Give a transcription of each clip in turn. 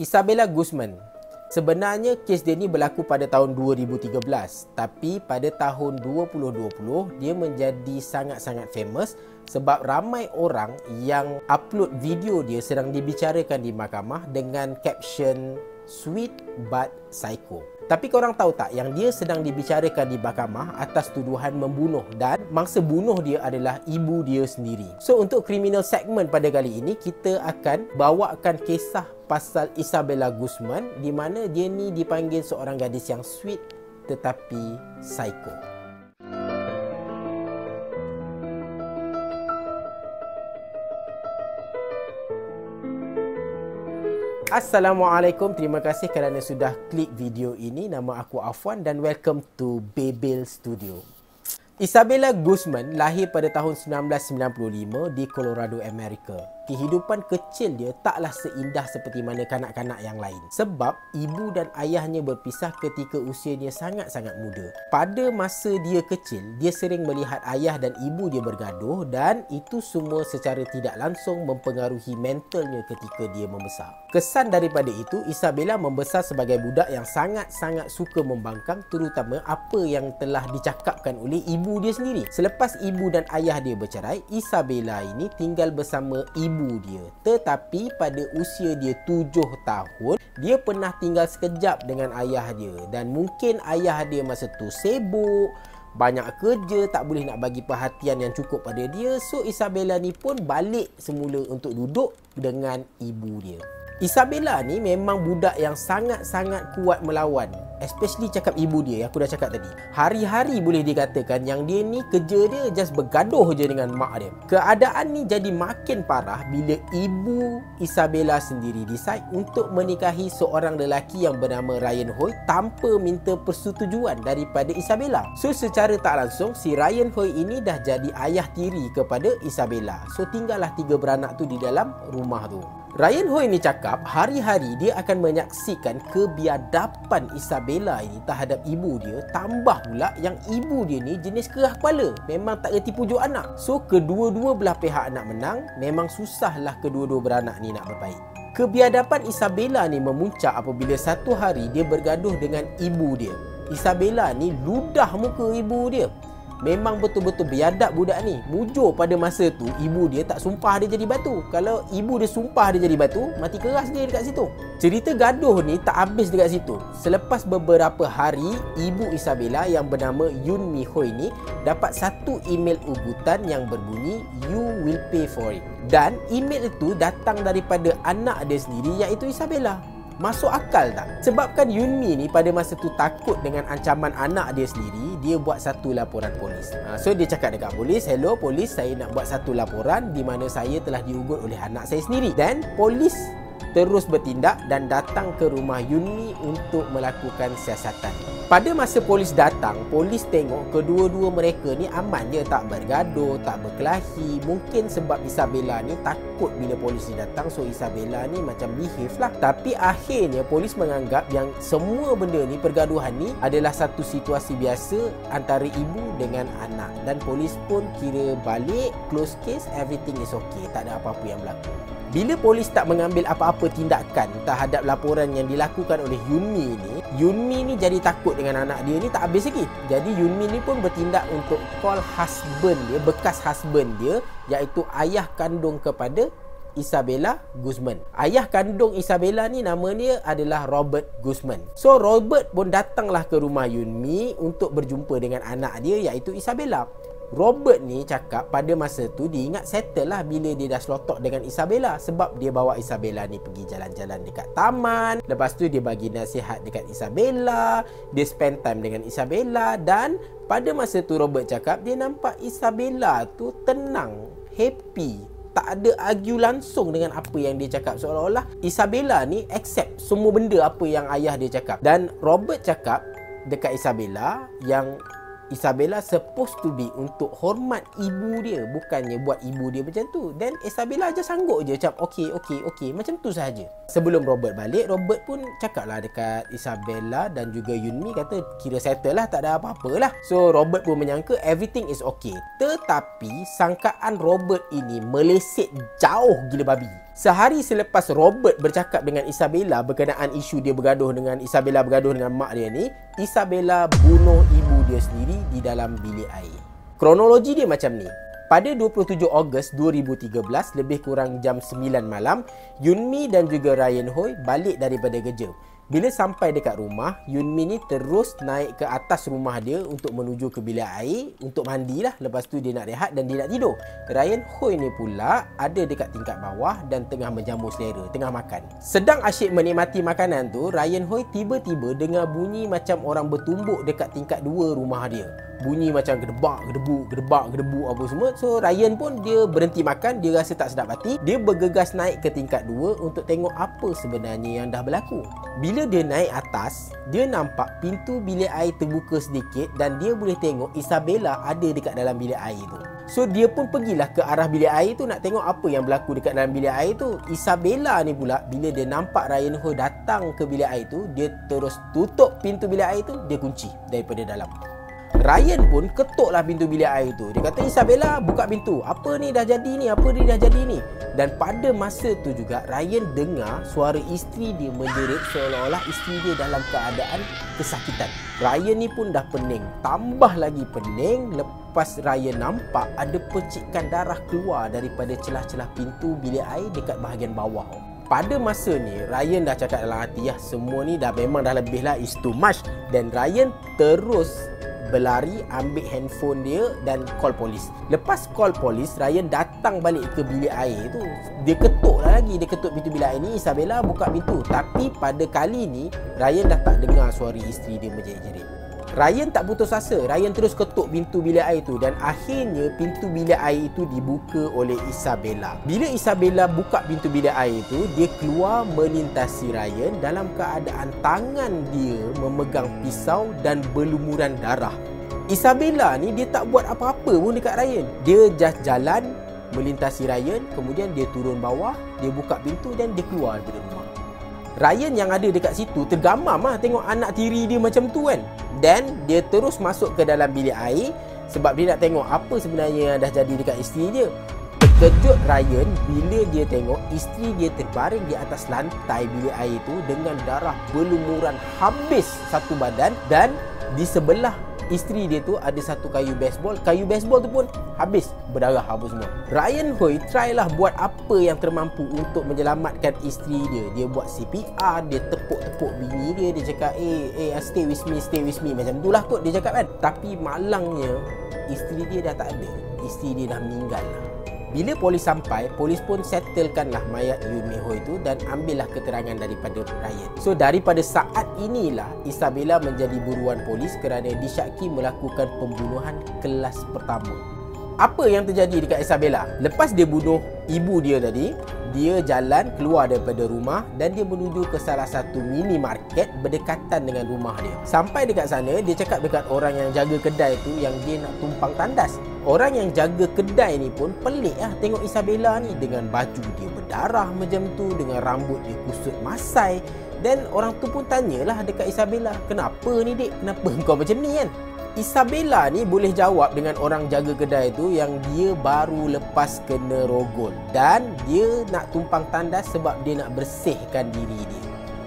Isabella Guzman. Sebenarnya kes dia ni berlaku pada tahun 2013, tapi pada tahun 2020 dia menjadi sangat-sangat famous sebab ramai orang yang upload video dia sedang dibicarakan di mahkamah dengan caption "Sweet but Psycho". Tapi korang tahu tak yang dia sedang dibicarakan di mahkamah atas tuduhan membunuh dan mangsa bunuh dia adalah ibu dia sendiri. So untuk criminal segment pada kali ini kita akan bawakan kisah pasal Isabella Guzman di mana dia ni dipanggil seorang gadis yang sweet tetapi psycho. Assalamualaikum, terima kasih kerana sudah klik video ini. Nama aku Afwan dan welcome to Babel Studio. Isabella Guzman lahir pada tahun 1995 di Colorado, Amerika. Kehidupan kecil dia taklah seindah seperti mana kanak-kanak yang lain. Sebab ibu dan ayahnya berpisah ketika usianya sangat-sangat muda. Pada masa dia kecil, dia sering melihat ayah dan ibu dia bergaduh dan itu semua secara tidak langsung mempengaruhi mentalnya ketika dia membesar. Kesan daripada itu, Isabella membesar sebagai budak yang sangat-sangat suka membangkang terutama apa yang telah dicakapkan oleh ibu dia sendiri. Selepas ibu dan ayah dia bercerai, Isabella ini tinggal bersama ibu dia. Tetapi pada usia dia 7 tahun, dia pernah tinggal sekejap dengan ayah dia dan mungkin ayah dia masa tu sibuk, banyak kerja, tak boleh nak bagi perhatian yang cukup pada dia. So Isabella ni pun balik semula untuk duduk dengan ibu dia. Isabella ni memang budak yang sangat-sangat kuat melawan. Especially cakap ibu dia yang aku dah cakap tadi. Hari-hari boleh dikatakan yang dia ni kerja dia just bergaduh je dengan mak dia. Keadaan ni jadi makin parah bila ibu Isabella sendiri decide untuk menikahi seorang lelaki yang bernama Ryan Hoy tanpa minta persetujuan daripada Isabella. So secara tak langsung si Ryan Hoy ini dah jadi ayah tiri kepada Isabella. So tinggallah 3 beranak tu di dalam rumah tu. Ryan Hoy ni cakap hari-hari dia akan menyaksikan kebiadaban Isabella ini terhadap ibu dia. Tambah pula yang ibu dia ni jenis kerah kepala. Memang tak reti pujuk anak. So kedua-dua belah pihak nak menang, memang susahlah kedua-dua beranak ni nak berbaik. Kebiadaban Isabella ni memuncak apabila satu hari dia bergaduh dengan ibu dia. Isabella ni ludah muka ibu dia. Memang betul-betul biadab budak ni. Mujur pada masa tu ibu dia tak sumpah dia jadi batu. Kalau ibu dia sumpah dia jadi batu, mati keras dia dekat situ. Cerita gaduh ni tak habis dekat situ. Selepas beberapa hari, ibu Isabella yang bernama Yun Mi Hoy ni dapat satu email ugutan yang berbunyi "You will pay for it". Dan email itu datang daripada anak dia sendiri iaitu Isabella. Masuk akal tak? Sebabkan Yunmi ni pada masa tu takut dengan ancaman anak dia sendiri, dia buat satu laporan polis. So dia cakap dekat polis, "Hello polis, saya nak buat satu laporan di mana saya telah diugut oleh anak saya sendiri." Dan polis terus bertindak dan datang ke rumah Yunmi untuk melakukan siasatan. Pada masa polis datang, polis tengok kedua-dua mereka ni aman je, tak bergaduh, tak berkelahi. Mungkin sebab Isabella ni takut bila polis ni datang, so Isabella ni macam behave lah. Tapi akhirnya polis menganggap yang semua benda ni, pergaduhan ni adalah satu situasi biasa antara ibu dengan anak. Dan polis pun kira balik, close case, everything is okay, tak ada apa-apa yang berlaku. Bila polis tak mengambil apa-apa tindakan terhadap laporan yang dilakukan oleh Yunmi ni jadi takut dengan anak dia ni tak habis lagi. Jadi Yunmi ni pun bertindak untuk call husband dia, bekas husband dia, iaitu ayah kandung kepada Isabella Guzman. Ayah kandung Isabella ni nama dia adalah Robert Guzman. So Robert pun datanglah ke rumah Yunmi untuk berjumpa dengan anak dia iaitu Isabella. Robert ni cakap pada masa tu dia ingat settle lah bila dia dah slotok dengan Isabella. Sebab dia bawa Isabella ni pergi jalan-jalan dekat taman. Lepas tu dia bagi nasihat dekat Isabella. Dia spend time dengan Isabella. Dan pada masa tu Robert cakap dia nampak Isabella tu tenang, happy, tak ada argue langsung dengan apa yang dia cakap. Seolah-olah Isabella ni accept semua benda apa yang ayah dia cakap. Dan Robert cakap dekat Isabella yang Isabella supposed to be untuk hormat ibu dia, bukannya buat ibu dia macam tu. Dan Isabella aja sanggup je macam okey, macam tu sahaja. Sebelum Robert balik, Robert pun cakap lah dekat Isabella dan juga Yunmi, kata kira settle lah, tak ada apa-apa lah. So Robert pun menyangka everything is okay. Tetapi sangkaan Robert ini meleset jauh gila babi. Sehari selepas Robert bercakap dengan Isabella berkenaan isu dia bergaduh dengan mak dia ni, Isabella bunuh ibu dia sendiri di dalam bilik air. Kronologi dia macam ni. Pada 27 Ogos 2013, lebih kurang jam 9 malam, Yunmi dan juga Ryan Hui balik daripada kerja. Bila sampai dekat rumah, Yunmi ni terus naik ke atas rumah dia untuk menuju ke bilik air untuk mandilah. Lepas tu dia nak rehat dan dia nak tidur. Ryan Hui ni pula ada dekat tingkat bawah dan tengah menjamu selera, tengah makan. Sedang asyik menikmati makanan tu, Ryan Hui tiba-tiba dengar bunyi macam orang bertumbuk dekat tingkat 2 rumah dia. Bunyi macam gedebak apa semua. So Ryan pun dia berhenti makan, dia rasa tak sedap hati. Dia bergegas naik ke tingkat 2 untuk tengok apa sebenarnya yang dah berlaku. Bila dia naik atas, dia nampak pintu bilik air terbuka sedikit dan dia boleh tengok Isabella ada dekat dalam bilik air tu. So dia pun pergilah ke arah bilik air tu nak tengok apa yang berlaku dekat dalam bilik air tu. Isabella ni pula bila dia nampak Ryan Hui datang ke bilik air tu, dia terus tutup pintu bilik air tu, dia kunci daripada dalam. Ryan pun ketuklah pintu bilik air tu. Dia kata, Isabella, buka pintu. Apa ni dah jadi ni? Dan pada masa tu juga Ryan dengar suara isteri dia menjerit seolah-olah isteri dia dalam keadaan kesakitan. Ryan ni pun dah pening. Tambah lagi pening lepas Ryan nampak ada percikan darah keluar daripada celah-celah pintu bilik air dekat bahagian bawah. Pada masa ni, Ryan dah cakap dalam hati, semua ni dah memang dah lebih lah, it's too much. Dan Ryan terus berlari, ambil handphone dia dan call polis. Lepas call polis, Ryan datang balik ke bilik air tu. Dia ketuk pintu bilik air ni. Isabella buka pintu. Tapi pada kali ni, Ryan dah tak dengar suara isteri dia menjerit-jerit. Ryan tak putus asa. Ryan terus ketuk pintu bilik air tu dan akhirnya pintu bilik air itu dibuka oleh Isabella. Bila Isabella buka pintu bilik air tu, dia keluar melintasi Ryan dalam keadaan tangan dia memegang pisau dan berlumuran darah. Isabella ni dia tak buat apa-apa pun dekat Ryan. Dia just jalan melintasi Ryan, kemudian dia turun bawah, dia buka pintu dan dia keluar dari rumah. Ryan yang ada dekat situ tergamam tengok anak tiri dia macam tu kan. Dan dia terus masuk ke dalam bilik air sebab dia nak tengok apa sebenarnya yang dah jadi dekat isteri dia. Terkejut Ryan bila dia tengok isteri dia terbaring di atas lantai bilik air tu dengan darah berlumuran habis satu badan, dan di sebelah isteri dia tu ada satu kayu baseball. Kayu baseball tu pun habis berdarah apa semua. Ryan Hui try lah buat apa yang termampu untuk menyelamatkan isteri dia. Dia buat CPR, dia tepuk-tepuk bini dia. Dia cakap, stay with me. Macam tu lah kot dia cakap kan. Tapi malangnya isteri dia dah tak ada. Isteri dia dah meninggal lah. Bila polis sampai, polis pun settlekanlah mayat Yunmi Hui tu dan ambillah keterangan daripada Ryan. So daripada saat inilah Isabella menjadi buruan polis kerana disyaki melakukan pembunuhan kelas pertama. Apa yang terjadi dekat Isabella? Lepas dia bunuh ibu dia tadi, dia jalan keluar daripada rumah dan dia menuju ke salah satu minimarket berdekatan dengan rumah dia. Sampai dekat sana, dia cakap dekat orang yang jaga kedai tu yang dia nak tumpang tandas. Orang yang jaga kedai ni pun pelik lah tengok Isabella ni dengan baju dia berdarah macam tu, dengan rambut dia kusut masai. Dan orang tu pun tanyalah dekat Isabella, kenapa ni dek? Kenapa kau macam ni kan? Isabella ni boleh jawab dengan orang jaga kedai tu yang dia baru lepas kena rogol dan dia nak tumpang tandas sebab dia nak bersihkan diri dia.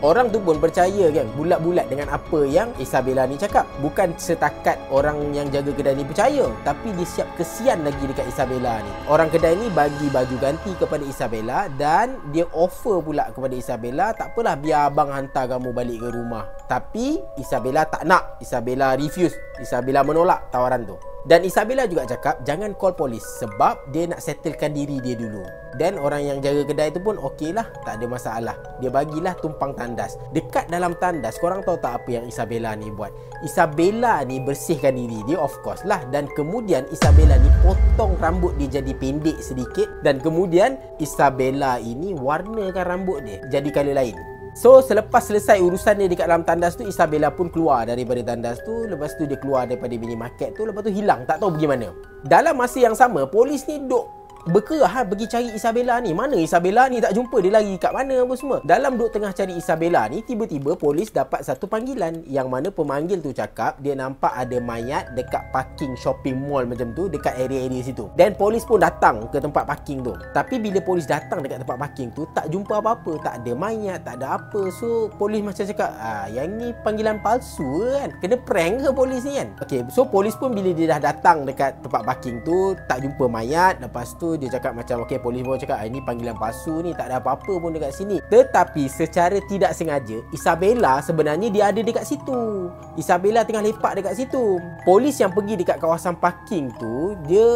Orang tu pun percaya kan, bulat-bulat dengan apa yang Isabella ni cakap. Bukan setakat orang yang jaga kedai ni percaya, tapi dia siap kesian lagi dekat Isabella ni. Orang kedai ni bagi baju ganti kepada Isabella dan dia offer pula kepada Isabella, tak apalah biar abang hantar kamu balik ke rumah. Tapi Isabella tak nak. Isabella refuse. Isabella menolak tawaran tu. Dan Isabella juga cakap jangan call polis sebab dia nak settlekan diri dia dulu. Dan orang yang jaga kedai tu pun okey lah, tak ada masalah. Dia bagilah tumpang tandas. Dekat dalam tandas, korang tahu tak apa yang Isabella ni buat? Isabella ni bersihkan diri dia, of course lah. Dan kemudian Isabella ni potong rambut dia jadi pendek sedikit. Dan kemudian Isabella ini warnakan rambut dia jadi colour lain. So selepas selesai urusan dia dekat dalam tandas tu, Isabella pun keluar daripada tandas tu. Lepas tu dia keluar daripada minimarket tu. Lepas tu hilang, tak tahu pergi mana. Dalam masa yang sama, polis ni duk berkerah pergi cari Isabella ni. Mana Isabella ni, tak jumpa, dia lari kat mana apa semua. Dalam duk tengah cari Isabella ni, tiba-tiba polis dapat satu panggilan yang mana pemanggil tu cakap dia nampak ada mayat dekat parking shopping mall macam tu, dekat area-area situ. Dan polis pun datang ke tempat parking tu. Tapi bila polis datang dekat tempat parking tu, tak jumpa apa-apa, tak ada mayat, tak ada apa. So polis macam cakap, yang ni panggilan palsu kan, kena prank ke polis ni kan. Okay, so polis pun bila dia dah datang dekat tempat parking tu, tak jumpa mayat. Lepas tu dia cakap macam, okay, polis pun cakap ini panggilan palsu ni, tak ada apa-apa pun dekat sini. Tetapi secara tidak sengaja, Isabella sebenarnya dia ada dekat situ. Isabella tengah lepak dekat situ. Polis yang pergi dekat kawasan parking tu, dia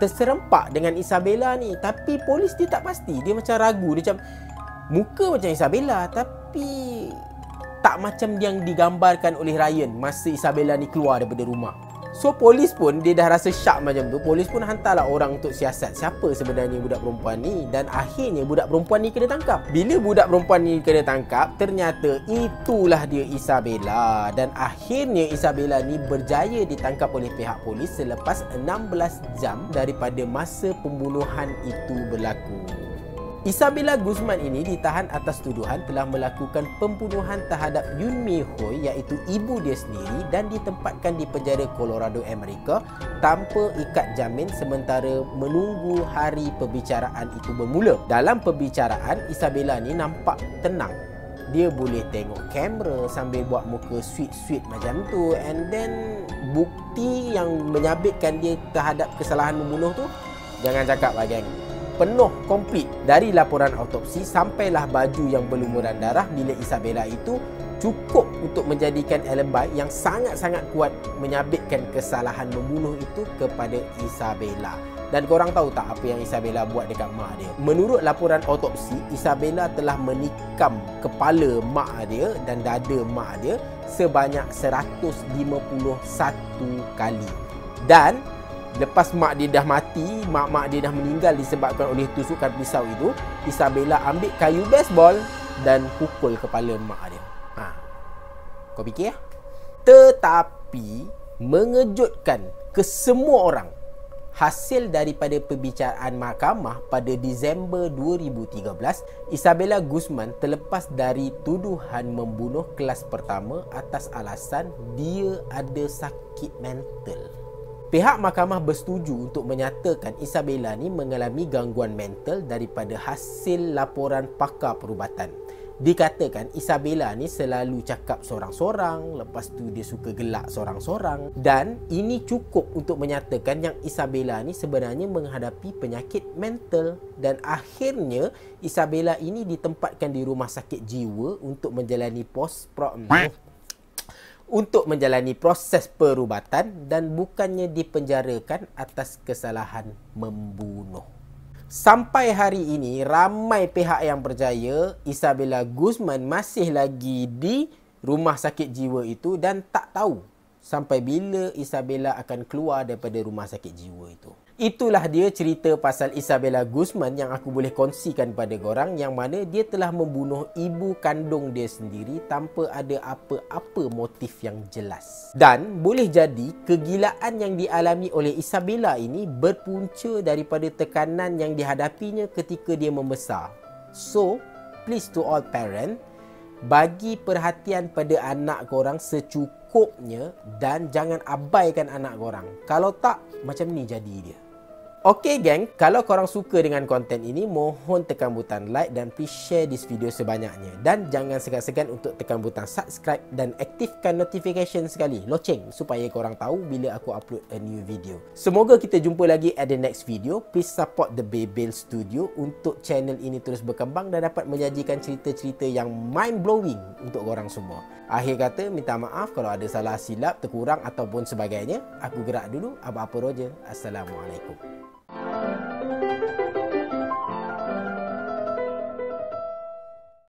terserempak dengan Isabella ni. Tapi polis dia tak pasti, dia macam ragu. Dia macam muka macam Isabella, tapi tak macam yang digambarkan oleh Ryan masa Isabella ni keluar daripada rumah. So polis pun dia dah rasa syak macam tu. Polis pun hantarlah orang untuk siasat siapa sebenarnya budak perempuan ni. Dan akhirnya budak perempuan ni kena tangkap. Bila budak perempuan ni kena tangkap, ternyata itulah dia Isabella. Dan akhirnya Isabella ni berjaya ditangkap oleh pihak polis selepas 16 jam daripada masa pembunuhan itu berlaku. Isabella Guzman ini ditahan atas tuduhan telah melakukan pembunuhan terhadap Yun Mi Hui, iaitu ibu dia sendiri, dan ditempatkan di penjara Colorado, Amerika tanpa ikat jamin sementara menunggu hari perbicaraan itu bermula. Dalam perbicaraan, Isabella ni nampak tenang. Dia boleh tengok kamera sambil buat muka sweet-sweet macam tu. And then bukti yang menyabitkan dia terhadap kesalahan membunuh tu, jangan cakap lah geng, penuh, komplit. Dari laporan autopsi sampailah baju yang berlumuran darah milik Isabella itu cukup untuk menjadikan alibi yang sangat-sangat kuat menyabitkan kesalahan membunuh itu kepada Isabella. Dan korang tahu tak apa yang Isabella buat dekat mak dia? Menurut laporan autopsi, Isabella telah menikam kepala mak dia dan dada mak dia sebanyak 151 kali. Dan lepas mak dia dah mati, mak dia dah meninggal disebabkan oleh tusukan pisau itu, Isabella ambil kayu baseball dan pukul kepala mak dia. Kau fikir ya? Tetapi mengejutkan ke semua orang, hasil daripada perbicaraan mahkamah pada Disember 2013, Isabella Guzman terlepas dari tuduhan membunuh kelas pertama atas alasan dia ada sakit mental. Pihak mahkamah bersetuju untuk menyatakan Isabella ni mengalami gangguan mental daripada hasil laporan pakar perubatan. Dikatakan Isabella ni selalu cakap sorang-sorang, lepas tu dia suka gelak sorang-sorang, dan ini cukup untuk menyatakan yang Isabella ni sebenarnya menghadapi penyakit mental. Dan akhirnya Isabella ini ditempatkan di rumah sakit jiwa untuk menjalani proses perubatan dan bukannya dipenjarakan atas kesalahan membunuh. Sampai hari ini, ramai pihak yang percaya Isabella Guzman masih lagi di rumah sakit jiwa itu dan tak tahu sampai bila Isabella akan keluar daripada rumah sakit jiwa itu. Itulah dia cerita pasal Isabella Guzman yang aku boleh kongsikan pada korang, yang mana dia telah membunuh ibu kandung dia sendiri tanpa ada apa-apa motif yang jelas. Dan boleh jadi kegilaan yang dialami oleh Isabella ini berpunca daripada tekanan yang dihadapinya ketika dia membesar. So, please to all parents, bagi perhatian pada anak korang secukupnya dan jangan abaikan anak korang. Kalau tak, macam ni jadi dia. Okey geng, kalau korang suka dengan konten ini, mohon tekan butang like dan please share this video sebanyaknya. Dan jangan segan-segan untuk tekan butang subscribe dan aktifkan notification sekali, loceng, supaya korang tahu bila aku upload a new video. Semoga kita jumpa lagi at the next video. Please support The Babel Studio untuk channel ini terus berkembang dan dapat menyajikan cerita-cerita yang mind-blowing untuk korang semua. Akhir kata, minta maaf kalau ada salah silap, terkurang ataupun sebagainya. Aku gerak dulu, apa-apa roja. Assalamualaikum.